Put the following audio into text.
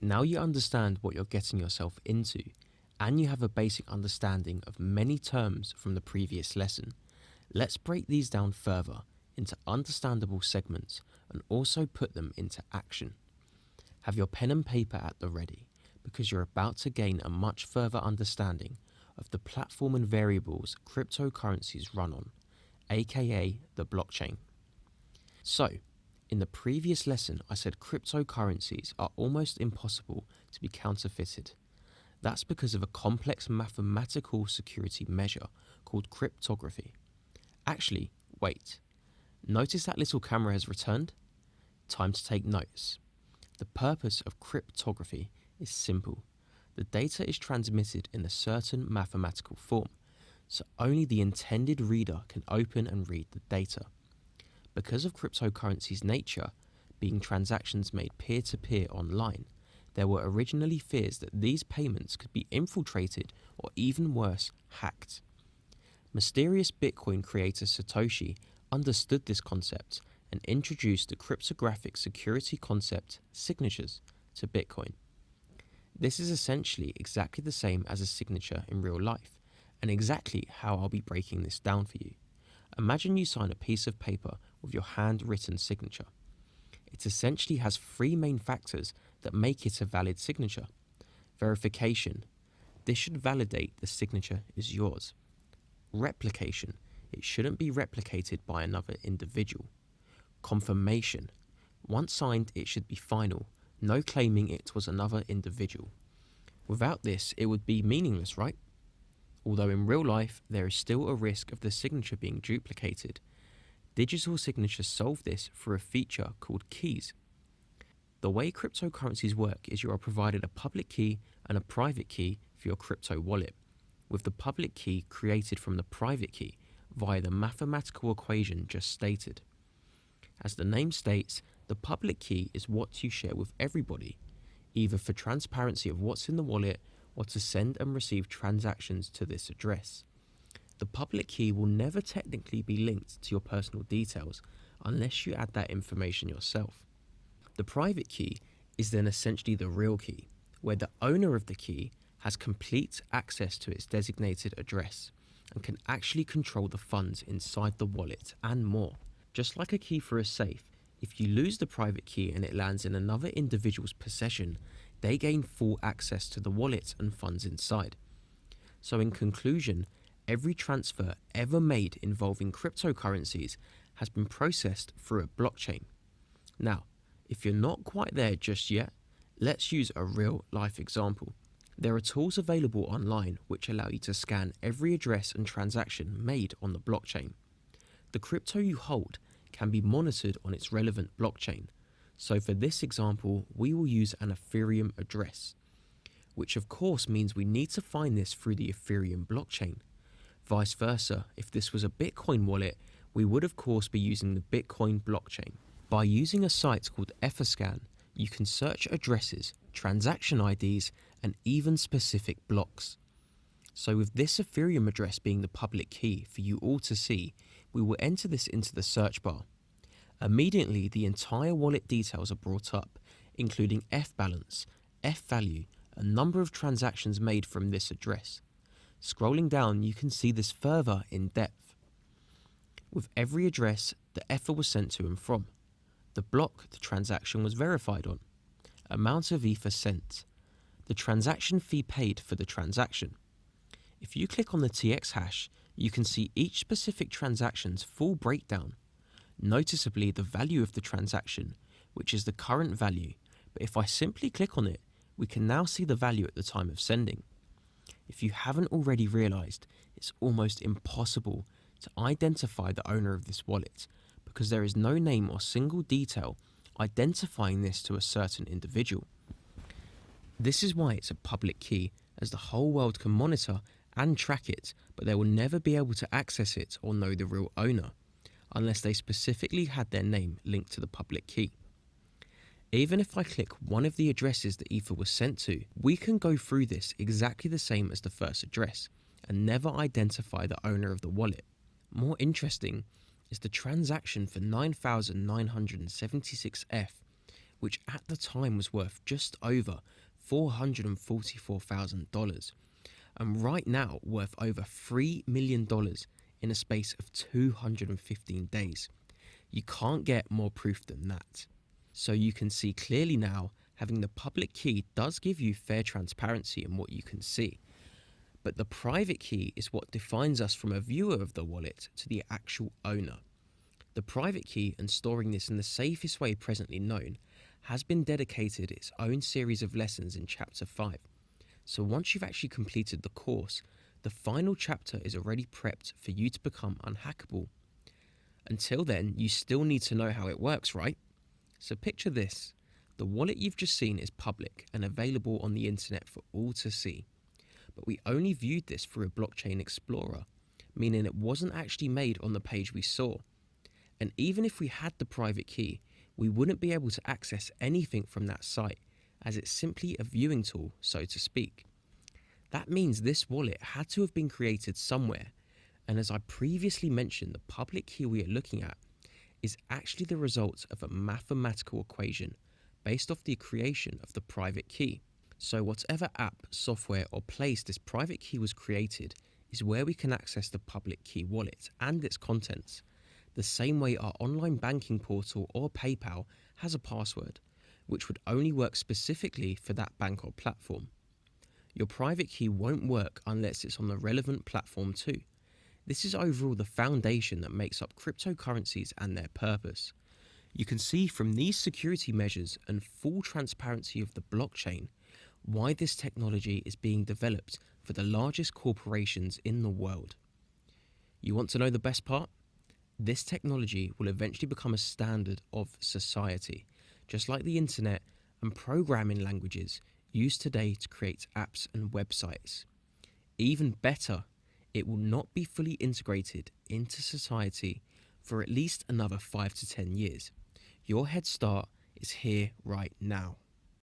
Now you understand what you're getting yourself into, and you have a basic understanding of many terms from the previous lesson. Let's break these down further into understandable segments and also put them into action. Have your pen and paper at the ready, because you're about to gain a much further understanding of the platform and variables cryptocurrencies run on, aka the blockchain. So, in the previous lesson I said cryptocurrencies are almost impossible to be counterfeited. That's because of a complex mathematical security measure called cryptography. Actually, wait. Notice that little camera has returned? Time to take notes. The purpose of cryptography is simple. The data is transmitted in a certain mathematical form, so only the intended reader can open and read the data. Because of cryptocurrency's nature, being transactions made peer-to-peer online, there were originally fears that these payments could be infiltrated or even worse, hacked. Mysterious Bitcoin creator Satoshi understood this concept and introduced the cryptographic security concept signatures to Bitcoin. This is essentially exactly the same as a signature in real life, and exactly how I'll be breaking this down for you. Imagine you sign a piece of paper with your handwritten signature. It essentially has three main factors that make it a valid signature. Verification. This should validate the signature is yours. Replication. It shouldn't be replicated by another individual. Confirmation. Once signed, it should be final. No claiming it was another individual. Without this, it would be meaningless, right? Although in real life, there is still a risk of the signature being duplicated. Digital signatures solve this through a feature called keys. The way cryptocurrencies work is you are provided a public key and a private key for your crypto wallet, with the public key created from the private key via the mathematical equation just stated. As the name states, the public key is what you share with everybody, either for transparency of what's in the wallet or to send and receive transactions to this address. The public key will never technically be linked to your personal details unless you add that information yourself. The private key is then essentially the real key, where the owner of the key has complete access to its designated address and can actually control the funds inside the wallet and more. Just like a key for a safe, if you lose the private key and it lands in another individual's possession, they gain full access to the wallet and funds inside. So in conclusion, every transfer ever made involving cryptocurrencies has been processed through a blockchain. Now, if you're not quite there just yet, let's use a real life example. There are tools available online which allow you to scan every address and transaction made on the blockchain. The crypto you hold can be monitored on its relevant blockchain. So for this example, we will use an Ethereum address, which of course means we need to find this through the Ethereum blockchain. Vice versa, if this was a Bitcoin wallet, we would of course be using the Bitcoin blockchain. By using a site called Etherscan, you can search addresses, transaction IDs, and even specific blocks. So with this Ethereum address being the public key for you all to see, we will enter this into the search bar. Immediately, the entire wallet details are brought up, including F-balance, F-value, a number of transactions made from this address. Scrolling down, you can see this further in depth. With every address, the Ether was sent to and from. The block the transaction was verified on. Amount of Ether sent. The transaction fee paid for the transaction. If you click on the TX hash, you can see each specific transaction's full breakdown. Noticeably the value of the transaction, which is the current value, but if I simply click on it, we can now see the value at the time of sending. If you haven't already realized, it's almost impossible to identify the owner of this wallet because there is no name or single detail identifying this to a certain individual. This is why it's a public key, as the whole world can monitor and track it, but they will never be able to access it or know the real owner, unless they specifically had their name linked to the public key. Even if I click one of the addresses that Ether was sent to, we can go through this exactly the same as the first address and never identify the owner of the wallet. More interesting is the transaction for 9,976 F, which at the time was worth just over $444,000, and right now worth over $3 million in a space of 215 days. You can't get more proof than that. So you can see clearly now, having the public key does give you fair transparency in what you can see. But the private key is what defines us from a viewer of the wallet to the actual owner. The private key, and storing this in the safest way presently known, has been dedicated its own series of lessons in Chapter 5. So once you've actually completed the course, the final chapter is already prepped for you to become unhackable. Until then, you still need to know how it works, right? So picture this. The wallet you've just seen is public and available on the internet for all to see. But we only viewed this through a blockchain explorer, meaning it wasn't actually made on the page we saw. And even if we had the private key, we wouldn't be able to access anything from that site, as it's simply a viewing tool, so to speak. That means this wallet had to have been created somewhere, and as I previously mentioned, the public key we are looking at is actually the result of a mathematical equation based off the creation of the private key. So whatever app, software or place this private key was created is where we can access the public key wallet and its contents, the same way our online banking portal or PayPal has a password, which would only work specifically for that bank or platform. Your private key won't work unless it's on the relevant platform too. This is overall the foundation that makes up cryptocurrencies and their purpose. You can see from these security measures and full transparency of the blockchain why this technology is being developed for the largest corporations in the world. You want to know the best part? This technology will eventually become a standard of society, just like the internet and programming languages used today to create apps and websites. Even better, it will not be fully integrated into society for at least another 5 to 10 years. Your head start is here right now.